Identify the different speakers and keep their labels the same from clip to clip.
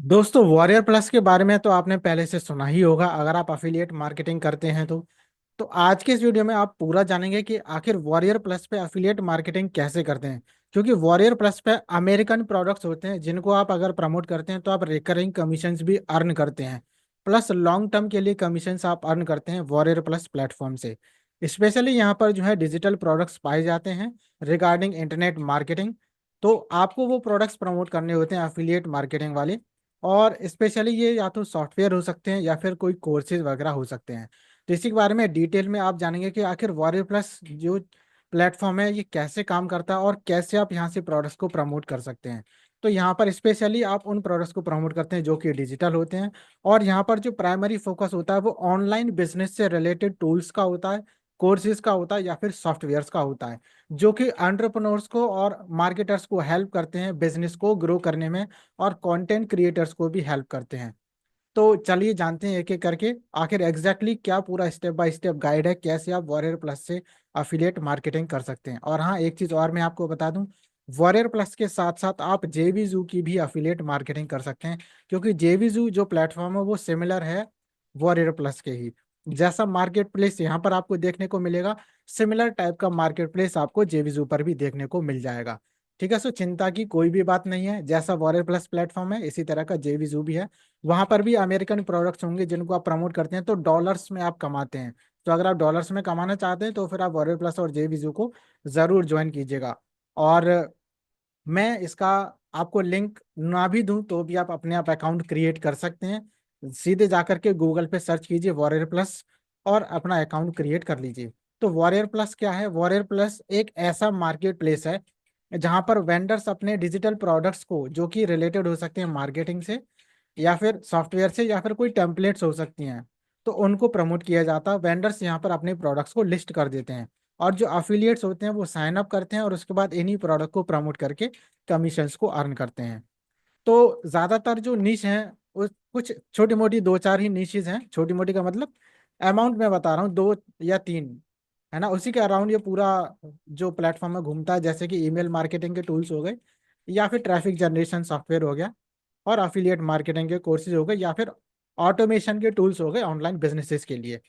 Speaker 1: दोस्तों, warrior plus के बारे में तो आपने पहले से सुना ही होगा अगर आप अफिलिएट मार्केटिंग करते हैं तो आज के इस वीडियो में आप पूरा जानेंगे कि आखिर वॉरियर प्लस पे अफिलिएट मार्केटिंग कैसे करते हैं। क्योंकि वॉरियर प्लस पे अमेरिकन प्रोडक्ट्स होते हैं जिनको आप अगर प्रमोट करते हैं तो आप रिकरिंग कमीशंस भी अर्न करते हैं। प्लस लॉन्ग टर्म के लिए कमीशंस आप अर्न करते हैं वॉरियर प्लस प्लेटफॉर्म से। स्पेशली यहाँ पर जो है डिजिटल प्रोडक्ट्स पाए जाते हैं रिगार्डिंग इंटरनेट मार्केटिंग। तो आपको वो प्रोडक्ट्स प्रमोट करने होते हैं अफिलिएट मार्केटिंग वाले। और स्पेशली ये या तो सॉफ्टवेयर हो सकते हैं या फिर कोई कोर्सेज वगैरह हो सकते हैं। तो इसी के बारे में डिटेल में आप जानेंगे कि आखिर वॉरियर प्लस जो प्लेटफॉर्म है ये कैसे काम करता है और कैसे आप यहाँ से प्रोडक्ट्स को प्रमोट कर सकते हैं। तो यहाँ पर स्पेशली आप उन प्रोडक्ट्स को प्रमोट करते हैं जो कि डिजिटल होते हैं। और यहाँ पर जो प्राइमरी फोकस होता है वो ऑनलाइन बिजनेस से रिलेटेड टूल्स का होता है, कोर्सेज का होता है या फिर सॉफ्टवेयर्स का होता है, जो कि एंटरप्रेन्योर्स को और मार्केटर्स को हेल्प करते हैं बिजनेस को ग्रो करने में और कंटेंट क्रिएटर्स को भी हेल्प करते हैं। तो चलिए जानते हैं एक एक करके आखिर क्या पूरा स्टेप बाय स्टेप गाइड है कैसे आप वॉरियर प्लस से अफिलिएट मार्केटिंग कर सकते हैं। और हाँ, एक चीज और मैं आपको बता दूं, वॉरियर प्लस के साथ साथ आप जेवीजू की भी अफिलिएट मार्केटिंग कर सकते हैं। क्योंकि जेवीजू जो प्लेटफॉर्म है वो सिमिलर है वॉरियर प्लस के ही। जैसा मार्केट प्लेस यहाँ पर आपको देखने को मिलेगा, सिमिलर टाइप का मार्केट प्लेस आपको जेवीजू पर भी देखने को मिल जाएगा। ठीक है, सो चिंता की कोई भी बात नहीं है। जैसा वॉरियर प्लस प्लेटफॉर्म है इसी तरह का जेवीजू भी है। वहां पर भी अमेरिकन प्रोडक्ट्स होंगे जिनको आप प्रमोट करते हैं तो डॉलर्स में आप कमाते हैं। तो अगर आप डॉलर्स में कमाना चाहते हैं तो फिर आप वॉरियर प्लस और जेवीजू को जरूर ज्वाइन कीजिएगा। और मैं इसका आपको लिंक ना भी दूं तो भी आप अपने आप अकाउंट क्रिएट कर सकते हैं। सीधे जाकर के गूगल पे सर्च कीजिए वॉरियर प्लस और अपना अकाउंट क्रिएट कर लीजिए। तो वॉरियर प्लस क्या है? वॉरियर प्लस एक ऐसा मार्केट प्लेस है जहां पर वेंडर्स अपने डिजिटल प्रोडक्ट्स को, जो कि रिलेटेड हो सकते हैं मार्केटिंग से या फिर सॉफ्टवेयर से या फिर कोई टेम्पलेट्स हो सकती हैं, तो उनको प्रमोट किया जाता है। वेंडर्स यहाँ पर अपने प्रोडक्ट्स को लिस्ट कर देते हैं और जो अफिलिएट्स होते हैं वो साइन अप करते हैं और उसके बाद इन्हीं प्रोडक्ट को प्रमोट करके कमीशंस को अर्न करते हैं। तो ज्यादातर जो निश हैं वो कुछ छोटी मोटी दो चार ही निशेज हैं। छोटी मोटी का मतलब अमाउंट मैं बता रहा हूँ, दो या तीन, है ना। उसी के अराउंड ये पूरा जो प्लेटफॉर्म में घूमता है, जैसे कि ईमेल मार्केटिंग के टूल्स हो गए या फिर ट्रैफिक जनरेशन सॉफ्टवेयर हो गया और अफिलिएट मार्केटिंग के कोर्सेज हो गए या फिर ऑटोमेशन के टूल्स हो गए ऑनलाइन बिजनेसेस के लिए।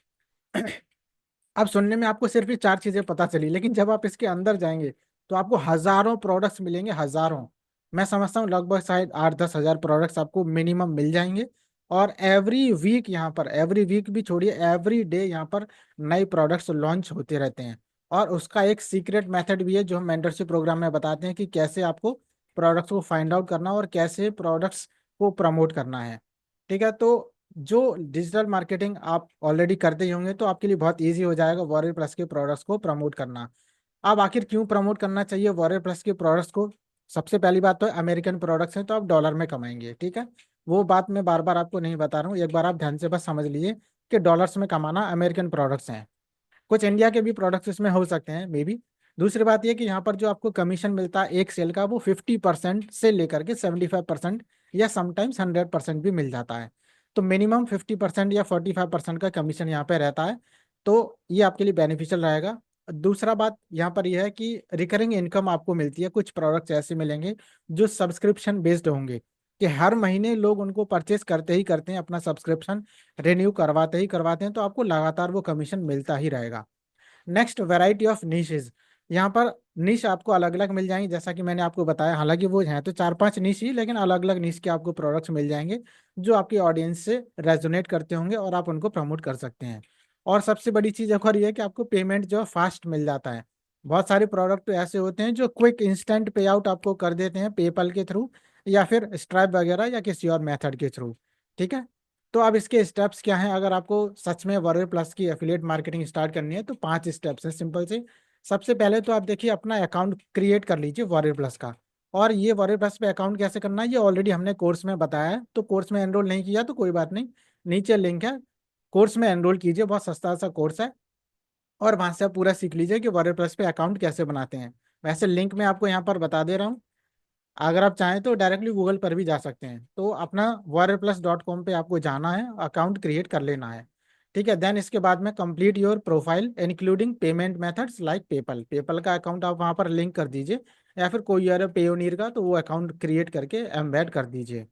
Speaker 1: अब सुनने में आपको सिर्फ ये चार चीजें पता चली, लेकिन जब आप इसके अंदर जाएंगे तो आपको हजारों प्रोडक्ट्स मिलेंगे, हजारों। मैं समझता हूँ लगभग शायद 8-10 हजार प्रोडक्ट्स आपको मिनिमम मिल जाएंगे। और एवरी वीक यहाँ पर, एवरी वीक भी छोड़िए, एवरी डे यहाँ पर नए प्रोडक्ट्स लॉन्च होते रहते हैं। और उसका एक सीक्रेट मेथड भी है जो हम मेंटरशिप प्रोग्राम में बताते हैं कि कैसे आपको प्रोडक्ट्स को फाइंड आउट करना और कैसे प्रोडक्ट्स को प्रमोट करना है। ठीक है, तो जो डिजिटल मार्केटिंग आप ऑलरेडी करते ही होंगे तो आपके लिए बहुत इजी हो जाएगा वॉरियर प्लस के प्रोडक्ट्स को प्रमोट करना। अब आखिर क्यों प्रमोट करना चाहिए वॉरियर प्लस के प्रोडक्ट्स को? सबसे पहली बात तो अमेरिकन प्रोडक्ट्स हैं तो आप डॉलर में कमाएंगे। ठीक है, वो बात मैं बार बार आपको नहीं बता रहा हूँ, एक बार आप ध्यान से बस समझ लीजिए कि डॉलर्स में कमाना अमेरिकन प्रोडक्ट्स हैं। कुछ इंडिया के भी प्रोडक्ट्स इसमें हो सकते हैं मे बी। दूसरी बात यह कि यहाँ पर जो आपको कमीशन मिलता है एक सेल का वो 50% से लेकर के 75% या समटाइम्स 100% भी मिल जाता है। तो मिनिमम 50% या 45% का कमीशन यहाँ पे रहता है। तो ये आपके लिए बेनिफिशियल रहेगा। दूसरा बात यहाँ पर यह है कि रिकरिंग इनकम आपको मिलती है। कुछ प्रोडक्ट्स ऐसे मिलेंगे जो सब्सक्रिप्शन बेस्ड होंगे कि हर महीने लोग उनको परचेस करते ही करते हैं, अपना सब्सक्रिप्शन रिन्यू करवाते ही करवाते हैं, तो आपको लगातार वो कमीशन मिलता ही रहेगा। Next, variety of niches. यहाँ पर निश आपको अलग अलग मिल जाएंगे जैसा कि मैंने आपको बताया, हालांकि वो हैं तो 4-5 निश ही, लेकिन अलग अलग निश के आपको प्रोडक्ट्स मिल जाएंगे जो आपकी ऑडियंस से रेजोनेट करते होंगे और आप उनको प्रमोट कर सकते हैं। और सबसे बड़ी चीज़ एक और ये है कि आपको पेमेंट जो है फास्ट मिल जाता है। बहुत सारे प्रोडक्ट तो ऐसे होते हैं जो क्विक इंस्टेंट पे आउट आपको कर देते हैं पेपल के थ्रू या फिर स्ट्राइप वगैरह या किसी और मेथड के थ्रू। ठीक है, तो अब इसके स्टेप्स क्या हैं? अगर आपको सच में वॉरियर प्लस की एफिलिएट मार्केटिंग स्टार्ट करनी है तो 5 स्टेप्स हैं सिंपल से। सबसे पहले तो आप देखिए अपना अकाउंट क्रिएट कर लीजिए वॉरियर प्लस का। और ये वॉरियर प्लस पे अकाउंट कैसे करना है ये ऑलरेडी हमने कोर्स में बताया है, तो कोर्स में एनरोल नहीं किया तो कोई बात नहीं, नीचे लिंक है, कोर्स में एनरोल कीजिए, बहुत सस्ता सा कोर्स है। और वहां से आप पूरा सीख लीजिए कि वॉरियर प्लस पे अकाउंट कैसे बनाते हैं। वैसे लिंक मैं आपको यहाँ पर बता दे रहा हूँ, अगर आप चाहें तो डायरेक्टली गूगल पर भी जा सकते हैं। तो अपना warriorplus.com पे आपको जाना है, अकाउंट क्रिएट कर लेना है। ठीक है, देन इसके बाद में complete your profile including payment methods like PayPal. PayPal का अकाउंट आप वहाँ पर लिंक कर दीजिए या फिर कोई और पेयोनियर का, तो वो अकाउंट क्रिएट करके एम्बेड कर दीजिए।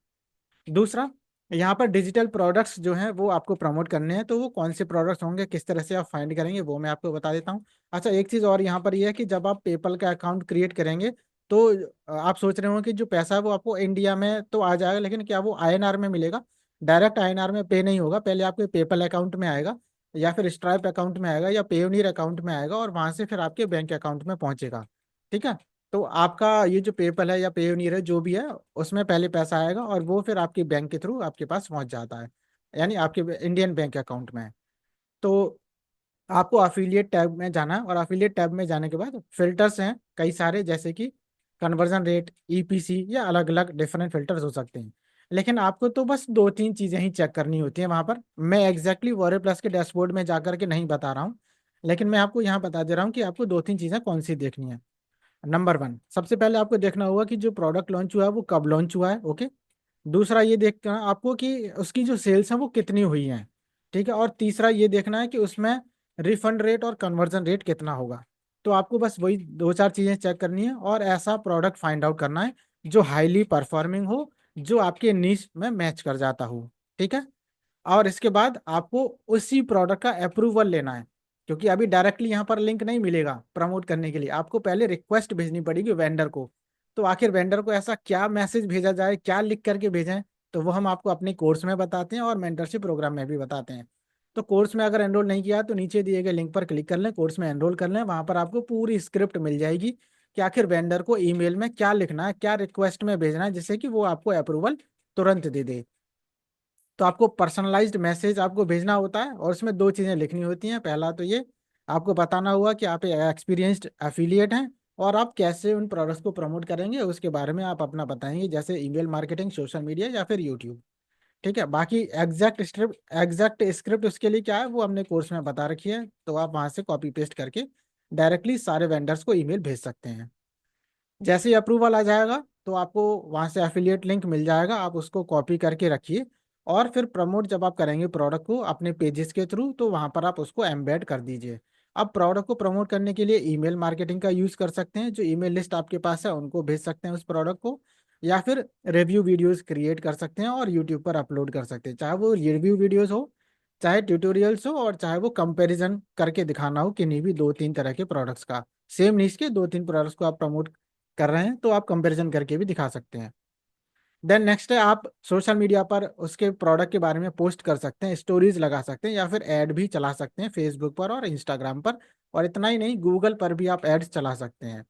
Speaker 1: दूसरा, यहाँ पर डिजिटल प्रोडक्ट्स जो हैं वो आपको प्रमोट करने हैं, तो वो कौन से प्रोडक्ट्स होंगे, किस तरह से आप फाइंड करेंगे, वो मैं आपको बता देता हूँ। अच्छा, एक चीज़ और यहाँ पर ये है कि जब आप पेपल का अकाउंट क्रिएट करेंगे तो आप सोच रहे हो कि जो पैसा है वो आपको इंडिया में तो आ जाएगा, लेकिन क्या वो आईएनआर में मिलेगा? डायरेक्ट आईएनआर में पे नहीं होगा, पहले आपके पेपल अकाउंट में आएगा, या फिर स्ट्राइप अकाउंट में आएगा, या पेयोनियर अकाउंट में आएगा, और वहां से फिर आपके बैंक अकाउंट में पहुंचेगा। ठीक है। तो आपका ये जो पेपल है या पेयोनियर है जो भी है, उसमें पहले पैसा आएगा और वो फिर आपके बैंक के थ्रू आपके पास पहुंच जाता है, यानी आपके इंडियन बैंक अकाउंट में। तो आपको अफिलिएट टैब में जाना है, और अफिलिएट टैब में जाने के बाद फिल्टर्स हैं कई सारे, जैसे कि कन्वर्जन रेट, ईपीसी, या अलग अलग डिफरेंट फिल्टर्स हो सकते हैं। लेकिन आपको तो बस दो तीन चीजें ही चेक करनी होती हैं वहां पर। मैं एग्जैक्टली वॉरियर प्लस के डैशबोर्ड में जाकर के नहीं बता रहा हूँ, लेकिन मैं आपको यहाँ बता दे रहा हूँ कि आपको दो तीन चीजें कौन सी देखनी है। नंबर वन, सबसे पहले आपको देखना होगा कि जो प्रोडक्ट लॉन्च हुआ है वो कब लॉन्च हुआ है। ओके। दूसरा, ये देखना आपको कि उसकी जो सेल्स है वो कितनी हुई हैं। ठीक है। और तीसरा, ये देखना है कि उसमें रिफंड रेट और कन्वर्जन रेट कितना होगा। तो आपको बस वही दो चार चीजें चेक करनी है, और ऐसा प्रोडक्ट फाइंड आउट करना है जो हाईली परफॉर्मिंग हो, जो आपके नीश में मैच कर जाता हो। ठीक है। और इसके बाद आपको उसी प्रोडक्ट का अप्रूवल लेना है, क्योंकि अभी डायरेक्टली यहाँ पर लिंक नहीं मिलेगा प्रमोट करने के लिए, आपको पहले रिक्वेस्ट भेजनी पड़ेगी वेंडर को। तो आखिर वेंडर को ऐसा क्या मैसेज भेजा जाए, क्या लिख करके भेजें, तो वो हम आपको अपने कोर्स में बताते हैं और मेंटरशिप प्रोग्राम में भी बताते हैं। तो कोर्स में अगर एनरोल नहीं किया तो नीचे दिए गए लिंक पर क्लिक कर लें, कोर्स में एनरोल कर लें, वहां पर आपको पूरी स्क्रिप्ट मिल जाएगी कि आखिर वेंडर को ईमेल में क्या लिखना है, क्या रिक्वेस्ट में भेजना है, जिससे कि वो आपको अप्रूवल तुरंत दे दे। तो आपको पर्सनलाइज्ड मैसेज आपको भेजना होता है, और उसमें दो चीज़ें लिखनी होती हैं। पहला तो ये आपको बताना हुआ कि आप एक्सपीरियंस्ड एफिलिएट हैं, और आप कैसे उन प्रोडक्ट्स को प्रमोट करेंगे उसके बारे में आप अपना बताएंगे, जैसे ईमेल मार्केटिंग, सोशल मीडिया, या फिर यूट्यूब। ठीक है। बाकी एग्जैक्ट स्क्रिप्ट उसके लिए क्या है वो हमने कोर्स में बता रखी है, तो आप वहां से कॉपी पेस्ट करके डायरेक्टली सारे वेंडर्स को ईमेल भेज सकते हैं। जैसे ही अप्रूवल आ जाएगा तो आपको वहां से एफिलिएट लिंक मिल जाएगा, आप उसको कॉपी करके रखिए, और फिर प्रमोट जब आप करेंगे प्रोडक्ट को अपने पेजेस के थ्रू, तो वहां पर आप उसको एम्बेड कर दीजिए। अब प्रोडक्ट को प्रमोट करने के लिए ईमेल मार्केटिंग का यूज कर सकते हैं, जो ईमेल लिस्ट आपके पास है उनको भेज सकते हैं उस प्रोडक्ट को, या फिर रिव्यू वीडियोस क्रिएट कर सकते हैं और यूट्यूब पर अपलोड कर सकते हैं, चाहे वो रिव्यू वीडियोस हो, चाहे ट्यूटोरियल्स हो, और चाहे वो कंपैरिजन करके दिखाना हो किन्हीं भी दो तीन तरह के प्रोडक्ट्स का। सेम नीश के दो तीन प्रोडक्ट्स को आप प्रमोट कर रहे हैं तो आप कंपैरिजन करके भी दिखा सकते हैं। देन नेक्स्ट है, आप सोशल मीडिया पर उसके प्रोडक्ट के बारे में पोस्ट कर सकते हैं, स्टोरीज लगा सकते हैं, या फिर ऐड भी चला सकते हैं फेसबुक पर और इंस्टाग्राम पर। और इतना ही नहीं, गूगल पर भी आप एड्स चला सकते हैं,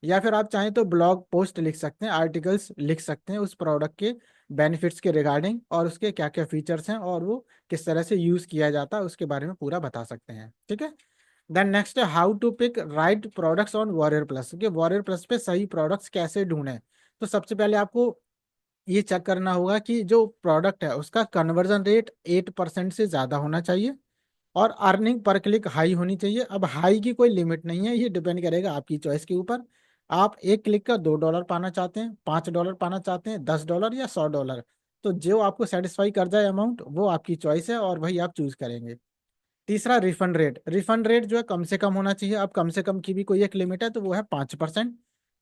Speaker 1: या फिर आप चाहें तो ब्लॉग पोस्ट लिख सकते हैं, आर्टिकल्स लिख सकते हैं उस प्रोडक्ट के बेनिफिट्स के रिगार्डिंग, और उसके क्या क्या फीचर्स हैं और वो किस तरह से यूज किया जाता है उसके बारे में पूरा बता सकते हैं। ठीक है। देन नेक्स्ट है, how to pick right products on Warrior Plus, कि वॉरियर प्लस पे सही प्रोडक्ट्स कैसे ढूंढें। तो सबसे पहले आपको ये चेक करना होगा कि जो प्रोडक्ट है उसका कन्वर्जन रेट 8% से ज़्यादा होना चाहिए, और अर्निंग पर क्लिक हाई होनी चाहिए। अब हाई की कोई लिमिट नहीं है, ये डिपेंड करेगा आपकी चॉइस के ऊपर। आप एक क्लिक का $2 पाना चाहते हैं, $5 पाना चाहते हैं, $10 या $100, तो जो आपको सेटिस्फाई कर जाए अमाउंट वो आपकी चॉइस है, और वही आप चूज करेंगे। तीसरा, रिफंड रेट। रिफंड रेट जो है कम से कम होना चाहिए। अब कम से कम की भी कोई एक लिमिट है, तो वो है 5%।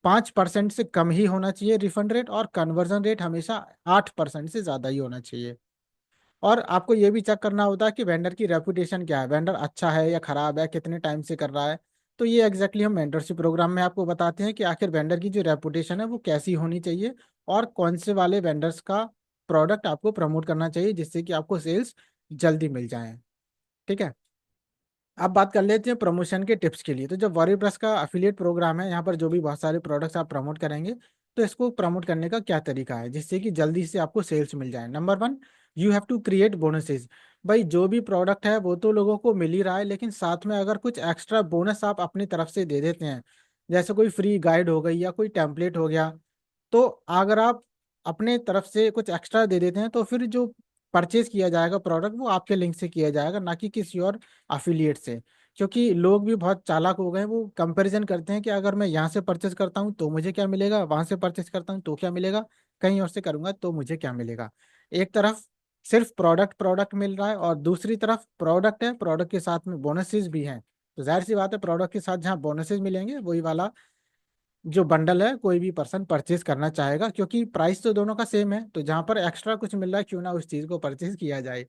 Speaker 1: 5% से कम ही होना चाहिए रिफंड रेट, और कन्वर्जन रेट हमेशा 8% से ज़्यादा ही होना चाहिए। और आपको ये भी चेक करना होता है कि वेंडर की रेपुटेशन क्या है, वेंडर अच्छा है या खराब है, कितने टाइम से कर रहा है। तो ये एग्जैक्टली हम मेंटरशिप प्रोग्राम में आपको बताते हैं कि आखिर वेंडर की जो रेपुटेशन है वो कैसी होनी चाहिए, और कौन से वाले वेंडर्स का प्रोडक्ट आपको प्रमोट करना चाहिए जिससे कि आपको सेल्स जल्दी मिल जाए। ठीक है। अब बात कर लेते हैं प्रमोशन के टिप्स के लिए। तो जब वॉरी प्लस का अफिलिएट प्रोग्राम है, यहाँ पर जो भी बहुत सारे प्रोडक्ट्स आप प्रमोट करेंगे, तो इसको प्रमोट करने का क्या तरीका है जिससे कि जल्दी से आपको सेल्स मिल जाए। Number one, you have to create bonuses. भाई जो भी प्रोडक्ट है वो तो लोगों को मिल ही रहा है, लेकिन साथ में अगर कुछ एक्स्ट्रा बोनस आप अपनी तरफ से दे देते हैं, जैसे कोई फ्री गाइड हो गई या कोई टेम्पलेट हो गया, तो अगर आप अपने तरफ से कुछ एक्स्ट्रा दे देते हैं तो फिर जो परचेज किया जाएगा प्रोडक्ट वो आपके लिंक से किया जाएगा, ना कि किसी और अफिलिएट से। क्योंकि लोग भी बहुत चालाक हो गए हैं, वो कंपैरिजन करते हैं कि अगर मैं यहाँ से परचेज करता हूँ तो मुझे क्या मिलेगा, वहां से परचेज करता हूँ तो क्या मिलेगा, कहीं और से करूंगा तो मुझे क्या मिलेगा। एक तरफ सिर्फ प्रोडक्ट प्रोडक्ट मिल रहा है, और दूसरी तरफ प्रोडक्ट है, प्रोडक्ट के साथ में बोनसेस भी हैं। तो जाहिर सी बात है, प्रोडक्ट के साथ जहाँ बोनसेस मिलेंगे वही वाला जो बंडल है कोई भी पर्सन परचेज करना चाहेगा, क्योंकि प्राइस तो दोनों का सेम है, तो जहां पर एक्स्ट्रा कुछ मिल रहा है क्यों ना उस चीज को परचेज किया जाए।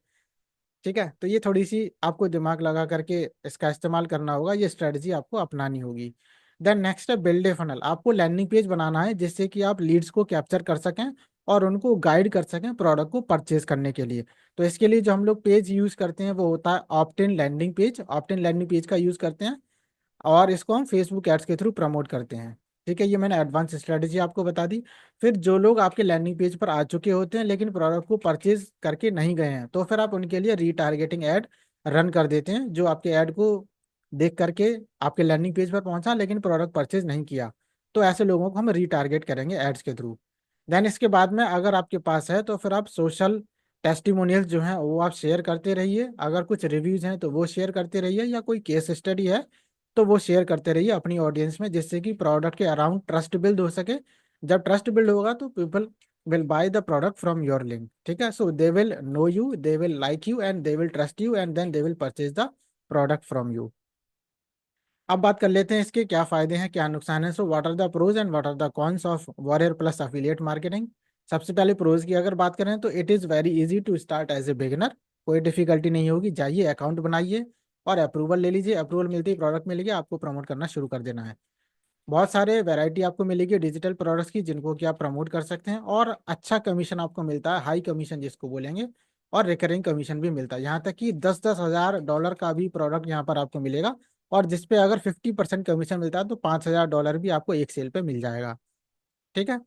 Speaker 1: ठीक है, तो ये थोड़ी सी आपको दिमाग लगा करके इसका इस्तेमाल करना होगा, ये स्ट्रेटजी आपको अपनानी होगी। देन नेक्स्ट है बिल्ड ए फनल। आपको लैंडिंग पेज बनाना है जिससे कि आप लीड्स को कैप्चर कर सकें और उनको गाइड कर सकें प्रोडक्ट को परचेज करने के लिए। तो इसके लिए जो हम लोग पेज यूज करते हैं वो होता है opt-in landing page. Opt-in landing page का यूज करते हैं और इसको हम फेसबुक एड्स के थ्रू प्रमोट करते हैं। ठीक है, ये मैंने एडवांस स्ट्रेटेजी आपको बता दी। फिर जो लोग आपके लैंडिंग पेज पर आ चुके होते हैं लेकिन प्रोडक्ट को परचेज करके नहीं गए हैं, तो फिर आप उनके लिए रीटारगेटिंग ऐड रन कर देते हैं, जो आपके ऐड को देख करके आपके लैंडिंग पेज पर पहुंचा लेकिन प्रोडक्ट परचेज नहीं किया। तो ऐसे लोगों को हम रीटारगेट करेंगे एड्स के थ्रू। देन इसके बाद में अगर आपके पास है तो फिर आप सोशल टेस्टिमोनियल्स जो हैं वो आप शेयर करते रहिए। अगर कुछ रिव्यूज हैं तो वो शेयर करते रहिए, या कोई केस स्टडी है तो वो शेयर करते रहिए अपनी ऑडियंस में, जिससे कि प्रोडक्ट के अराउंड ट्रस्ट बिल्ड हो सके। जब ट्रस्ट बिल्ड होगा तो people will buy the product from your link. ठीक है, so they will know you, they will like you and they will trust you and then they will purchase the product from you. अब बात कर लेते हैं इसके क्या फायदे हैं क्या नुकसान है। So what are the pros and what are the cons of Warrior Plus affiliate marketing. सबसे पहले प्रोज की अगर बात करें तो it is very easy to start as a beginner. कोई डिफिकल्टी नहीं होगी, जाइए अकाउंट बनाइए और अप्रूवल ले लीजिए। अप्रूवल मिलते ही प्रोडक्ट मिल गया, आपको प्रमोट करना शुरू कर देना है। बहुत सारे वैरायटी आपको मिलेगी डिजिटल प्रोडक्ट्स की जिनको कि आप प्रमोट कर सकते हैं, और अच्छा कमीशन आपको मिलता है, हाई कमीशन जिसको बोलेंगे, और रिकरिंग कमीशन भी मिलता है। यहाँ तक कि 10-10 हज़ार डॉलर का भी प्रोडक्ट यहाँ पर आपको मिलेगा, और जिसपे अगर 50% कमीशन मिलता है तो 5 हज़ार डॉलर भी आपको एक सेल पे मिल जाएगा। ठीक है,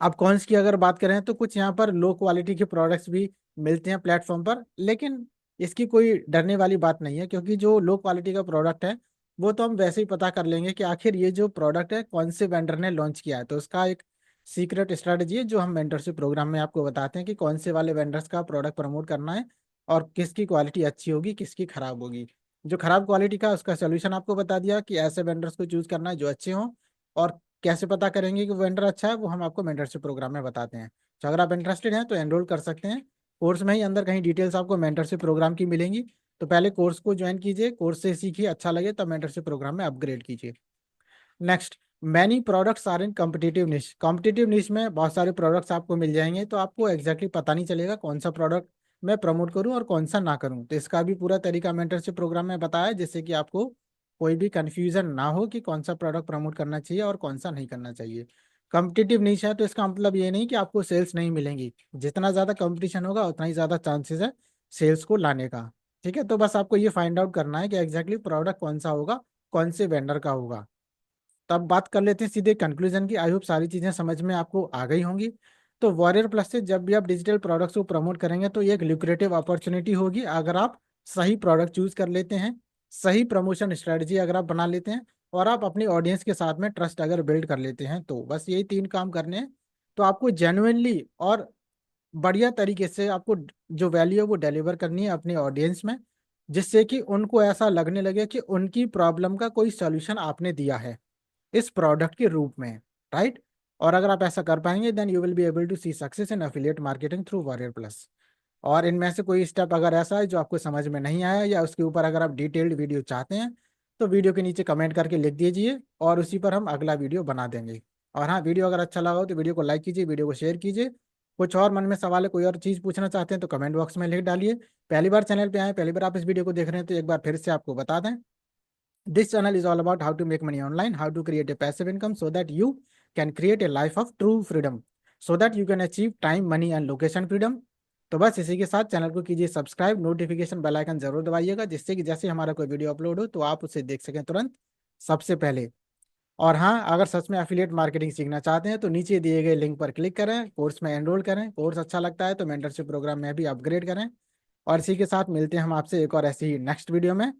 Speaker 1: अब कॉन्स की अगर बात करें तो कुछ यहाँ पर लो क्वालिटी के प्रोडक्ट्स भी मिलते हैं प्लेटफॉर्म पर, लेकिन इसकी कोई डरने वाली बात नहीं है, क्योंकि जो लो क्वालिटी का प्रोडक्ट है वो तो हम वैसे ही पता कर लेंगे कि आखिर ये जो प्रोडक्ट है कौन से वेंडर ने लॉन्च किया है। तो उसका एक सीक्रेट स्ट्रेटजी है जो हम मेंटरशिप प्रोग्राम में आपको बताते हैं कि कौन से वाले वेंडर्स का प्रोडक्ट प्रमोट करना है और किसकी क्वालिटी अच्छी होगी किसकी खराब होगी। जो खराब क्वालिटी का उसका सोल्यूशन आपको बता दिया कि ऐसे वेंडर्स को चूज करना है जो अच्छे हों। और कैसे पता करेंगे कि वेंडर अच्छा है वो हम आपको मेंटरशिप प्रोग्राम में बताते हैं। तो अगर आप इंटरेस्टेड हैं तो एनरोल कर सकते हैं। कोर्स में ही अंदर कहीं डिटेल्स आपको मेंटरशिप प्रोग्राम की मिलेंगी। तो पहले कोर्स को ज्वाइन कीजिए, कोर्स से सीखिए, अच्छा लगे तब मेंटरशिप प्रोग्राम में अपग्रेड कीजिए। Next, many products are in competitive niche. Competitive niche में बहुत सारे प्रोडक्ट्स आपको मिल जाएंगे, तो आपको एग्जैक्टली पता नहीं चलेगा कौन सा प्रोडक्ट मैं प्रमोट करूं और कौन सा ना करूं। तो इसका भी पूरा तरीका मेंटरशिप प्रोग्राम में बताया है, जिससे कि आपको कोई भी कंफ्यूजन ना हो कि कौन सा प्रोडक्ट प्रमोट करना चाहिए और कौन सा नहीं करना चाहिए। कॉम्पिटिटिव निश है तो इसका मतलब ये नहीं कि आपको सेल्स नहीं मिलेंगी। जितना ज़्यादा कंपटीशन होगा उतना ही ज़्यादा चांसेस है सेल्स को लाने का। ठीक है, तो बस आपको ये फाइंड आउट करना है कि एग्जैक्टली प्रोडक्ट कौन सा होगा, कौन से वेंडर का होगा। तो अब बात कर लेते हैं सीधे कंक्लूजन की। आई होप सारी चीजें समझ में आपको आ गई होंगी। तो वॉरियर प्लस से जब भी आप डिजिटल प्रोडक्ट्स को प्रमोट करेंगे तो ये एक ल्यूक्रेटिव अपॉर्चुनिटी होगी अगर आप सही प्रोडक्ट चूज कर लेते हैं, सही प्रमोशन स्ट्रेटजी अगर आप बना लेते हैं, और आप अपनी ऑडियंस के साथ में ट्रस्ट अगर बिल्ड कर लेते हैं। तो बस यही 3 काम करने हैं। तो आपको जेन्युइनली और बढ़िया तरीके से आपको जो वैल्यू है वो डिलीवर करनी है अपनी ऑडियंस में, जिससे कि उनको ऐसा लगने लगे कि उनकी प्रॉब्लम का कोई सोल्यूशन आपने दिया है इस प्रोडक्ट के रूप में। राइट, और अगर आप ऐसा कर पाएंगे then you will be able to see success in affiliate marketing through Warrior Plus. और इनमें से कोई स्टेप अगर ऐसा है जो आपको समझ में नहीं आया या उसके ऊपर अगर आप डिटेल्ड वीडियो चाहते हैं तो वीडियो के नीचे कमेंट करके लिख दीजिए और उसी पर हम अगला वीडियो बना देंगे। और हाँ, वीडियो अगर अच्छा लगा हो तो वीडियो को लाइक कीजिए, वीडियो को शेयर कीजिए। कुछ और मन में सवाल है, कोई और चीज़ पूछना चाहते हैं तो कमेंट बॉक्स में लिख डालिए। पहली बार चैनल पे आए, पहली बार आप इस वीडियो को देख रहे हैं तो एक बार फिर से आपको बता दें, this channel is all about how to make money online, how to create a passive income so that you can create a life of true freedom, so that you can achieve time, money and location freedom। तो बस इसी के साथ channel को कीजिए subscribe, notification bell icon जरूर दबाइएगा, जिससे कि जैसे हमारा कोई वीडियो अपलोड हो तो आप उसे देख सकें तुरंत सबसे पहले। और हाँ, अगर सच में एफिलिएट मार्केटिंग सीखना चाहते हैं तो नीचे दिए गए लिंक पर क्लिक करें, कोर्स में एनरोल करें। कोर्स अच्छा लगता है तो मेंटरशिप प्रोग्राम में भी अपग्रेड करें। और इसी के साथ मिलते हैं हम आपसे एक और ऐसी ही नेक्स्ट वीडियो में।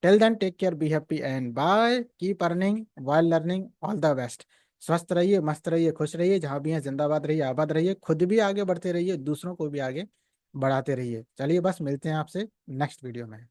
Speaker 1: Till then take care, be happy and bye, keep earning while learning, all the best. स्वस्थ रहिए, मस्त रहिए, खुश रहिए, जहाँ भी हैं जिंदाबाद रहिए, आबाद रहिए, खुद भी आगे बढ़ते रहिए, दूसरों को भी आगे बढ़ाते रहिए। चलिए बस मिलते हैं आपसे नेक्स्ट वीडियो में।